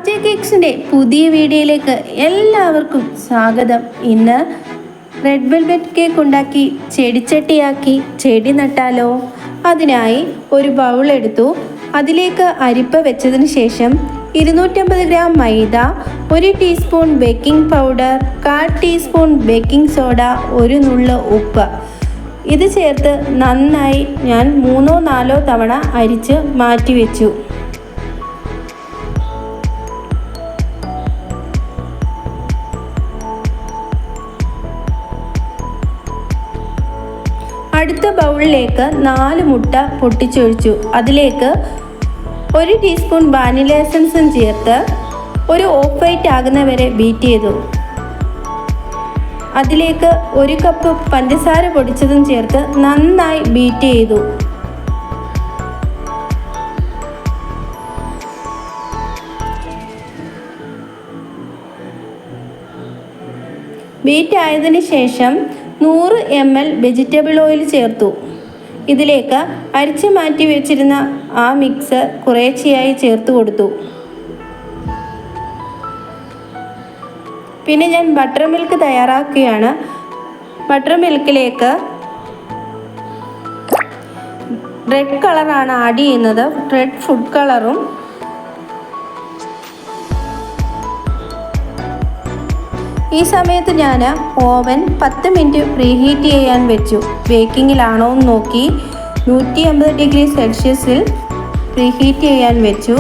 RJ കേക്സിൻ്റെ പുതിയ വീഡിയോയിലേക്ക് എല്ലാവർക്കും സ്വാഗതം. ഇന്ന് റെഡ് വെൽവെറ്റ് കേക്ക് ഉണ്ടാക്കി ചെടിച്ചട്ടിയാക്കി ചെടി നട്ടാലോ? അതിനായി ഒരു ബൗൾ എടുത്തു. അതിലേക്ക് അരിപ്പ വെച്ചതിന് ശേഷം 250 ഗ്രാം മൈദ, 1 teaspoon baking powder, 1/4 teaspoon baking soda, ഒരു നുള്ള് ഉപ്പ് ഇത് ചേർത്ത് നന്നായി ഞാൻ 3-4 തവണ അരിച്ച് മാറ്റി വെച്ചു. അടുത്ത ബൗളിലേക്ക് 4 മുട്ട പൊട്ടിച്ചൊഴിച്ചു. അതിലേക്ക് 1 ടീസ്പൂൺ വാനില എസൻസും ചേർത്ത് ഒരു ഓഫ് വൈറ്റ് ആകുന്നവരെ ബീറ്റ് ചെയ്തു. അതിലേക്ക് 1 കപ്പ് പഞ്ചസാര പൊടിച്ചതും ചേർത്ത് നന്നായി ബീറ്റ് ചെയ്തു. ബീറ്റ് ആയതിന് ശേഷം 100 ml വെജിറ്റബിൾ ഓയിൽ ചേർത്തു. ഇതിലേക്ക് അരിച്ചു മാറ്റി വെച്ചിരുന്ന ആ മിക്സ് കുറേശ്ശെയായി ചേർത്ത് കൊടുത്തു. പിന്നെ ഞാൻ ബട്ടർ മിൽക്ക് തയ്യാറാക്കുകയാണ്. ബട്ടർ മിൽക്കിലേക്ക് റെഡ് കളറാണ് ആഡ് ചെയ്യുന്നത്, റെഡ് ഫുഡ് കളറും. ഈ സമയത്ത് ഞാൻ ഓവൻ 10 മിനിറ്റ് പ്രീഹീറ്റ് ചെയ്യാൻ വെച്ചു. ബേക്കിങ്ങിലാണോ എന്ന് നോക്കി 150 ഡിഗ്രി സെൽഷ്യസിൽ പ്രീഹീറ്റ് ചെയ്യാൻ വെച്ചു.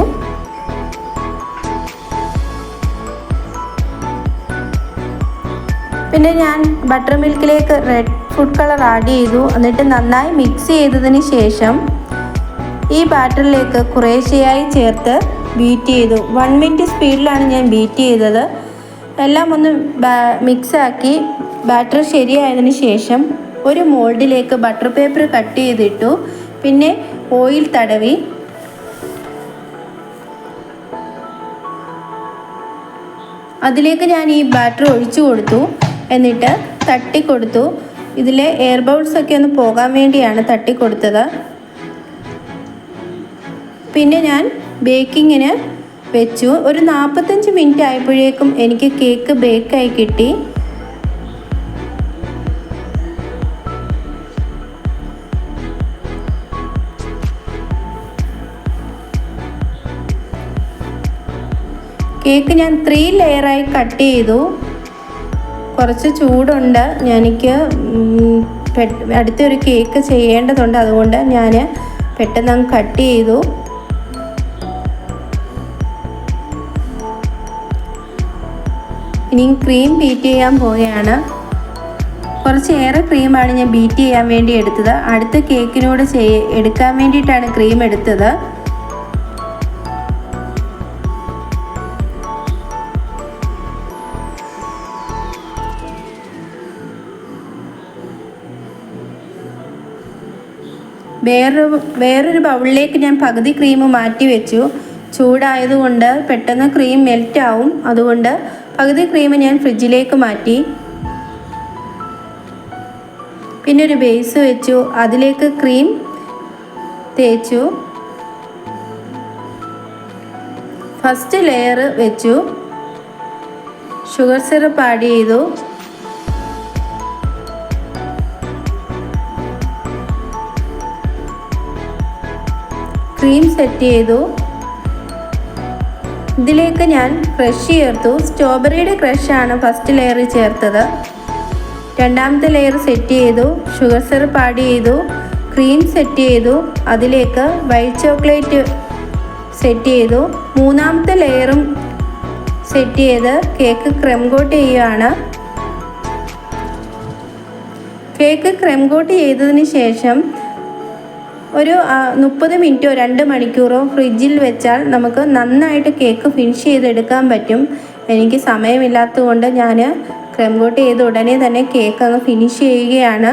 പിന്നെ ഞാൻ ബട്ടർ മിൽക്കിലേക്ക് റെഡ് ഫുഡ് കളർ ആഡ് ചെയ്തു. എന്നിട്ട് നന്നായി മിക്സ് ചെയ്തതിന് ശേഷം ഈ ബാറ്ററിലേക്ക് കുറേശ്ശെയായി ചേർത്ത് ബീറ്റ് ചെയ്തു. 1 മിനിറ്റ് സ്പീഡിലാണ് ഞാൻ ബീറ്റ് ചെയ്തത്. എല്ലാം ഒന്ന് മിക്സാക്കി ബാറ്റർ ശരിയായതിന് ശേഷം ഒരു മോൾഡിലേക്ക് ബട്ടർ പേപ്പർ കട്ട് ചെയ്തിട്ടു. പിന്നെ ഓയിൽ തടവി അതിലേക്ക് ഞാൻ ഈ ബാറ്റർ ഒഴിച്ചു കൊടുത്തു. എന്നിട്ട് തട്ടിക്കൊടുത്തു. ഇതിലെ എയർ ബൗൾസൊക്കെ ഒന്ന് പോകാൻ വേണ്ടിയാണ് തട്ടിക്കൊടുത്തത്. പിന്നെ ഞാൻ ബേക്കിങ്ങിന് വെച്ചു. ഒരു 45 മിനിറ്റ് ആയപ്പോഴേക്കും എനിക്ക് കേക്ക് ബേക്കായി കിട്ടി. കേക്ക് ഞാൻ 3 ലെയറായി കട്ട് ചെയ്തു. കുറച്ച് ചൂടുണ്ട്, എനിക്ക് അടുത്തൊരു കേക്ക് ചെയ്യേണ്ടതുണ്ട്, അതുകൊണ്ട് ഞാൻ പെട്ടെന്ന് അങ്ങ് കട്ട് ചെയ്തു. ഇനി ക്രീം ബീറ്റ് ചെയ്യാൻ പോവുകയാണ്. കുറച്ചേറെ ക്രീമാണ് ഞാൻ ബീറ്റ് ചെയ്യാൻ വേണ്ടി എടുത്തത്. അടുത്ത കേക്കിനോട് എടുക്കാൻ വേണ്ടിയിട്ടാണ് ക്രീം എടുത്തത്. വേറൊരു ബൗളിലേക്ക് ഞാൻ പകുതി ക്രീം മാറ്റി വെച്ചു. ചൂടായതുകൊണ്ട് പെട്ടെന്ന് ക്രീം മെൽറ്റ് ആവും, അതുകൊണ്ട് പകുതി ക്രീം ഞാൻ ഫ്രിഡ്ജിലേക്ക് മാറ്റി. പിന്നെ ഒരു ബേസ് വെച്ചു. അതിലേക്ക് ക്രീം തേച്ചു. ഫസ്റ്റ് ലെയർ വെച്ചു. ഷുഗർ സിറപ്പ് ആഡ് ചെയ്തു. ക്രീം സെറ്റ് ചെയ്തു. ഇതിലേക്ക് ഞാൻ ക്രഷ് ചേർത്തു. സ്ട്രോബെറിയുടെ ക്രഷാണ് ഫസ്റ്റ് ലെയർ ചേർത്തത്. രണ്ടാമത്തെ ലെയർ സെറ്റ് ചെയ്തു. ഷുഗർ സിറപ്പ് ആഡ് ചെയ്തു. ക്രീം സെറ്റ് ചെയ്തു. അതിലേക്ക് വൈറ്റ് ചോക്ലേറ്റ് സെറ്റ് ചെയ്തു. മൂന്നാമത്തെ ലെയറും സെറ്റ് ചെയ്ത് കേക്ക് ക്രീം കോട്ട് ചെയ്യുകയാണ്. കേക്ക് ക്രീം കോട്ട് ചെയ്തതിന് ശേഷം ഒരു 30 മിനിറ്റോ 2 മണിക്കൂറോ ഫ്രിഡ്ജിൽ വെച്ചാൽ നമുക്ക് നന്നായിട്ട് കേക്ക് ഫിനിഷ് ചെയ്തെടുക്കാൻ പറ്റും. എനിക്ക് സമയമില്ലാത്തത് കൊണ്ട് ഞാൻ ക്രീം കോട്ട് ചെയ്ത് ഉടനെ തന്നെ കേക്ക് അങ്ങ് ഫിനിഷ് ചെയ്യുകയാണ്.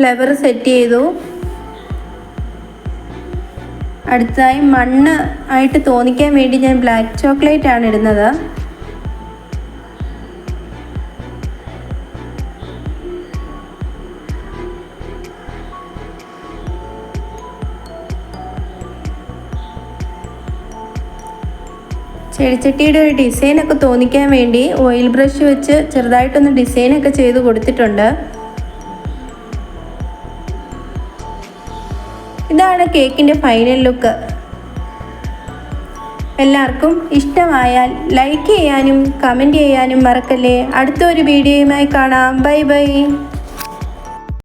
ഫ്ലേവർ സെറ്റ് ചെയ്തു. അടുത്തതായി മണ്ണ് ആയിട്ട് തോന്നിക്കാൻ വേണ്ടി ഞാൻ ബ്ലാക്ക് ചോക്ലേറ്റ് ആണ് ഇടുന്നത്. ചെടിച്ചട്ടിയുടെ ഒരു ഡിസൈനൊക്കെ തോന്നിക്കാൻ വേണ്ടി ഓയിൽ ബ്രഷ് വെച്ച് ചെറുതായിട്ടൊന്ന് ഡിസൈനൊക്കെ ചെയ്ത് കൊടുത്തിട്ടുണ്ട്. ഇതാണ് കേക്കിൻ്റെ ഫൈനൽ ലുക്ക്. എല്ലാവർക്കും ഇഷ്ടമായാൽ ലൈക്ക് ചെയ്യാനും കമൻറ്റ് ചെയ്യാനും മറക്കല്ലേ. അടുത്ത ഒരു വീഡിയോയുമായി കാണാം. Bye bye.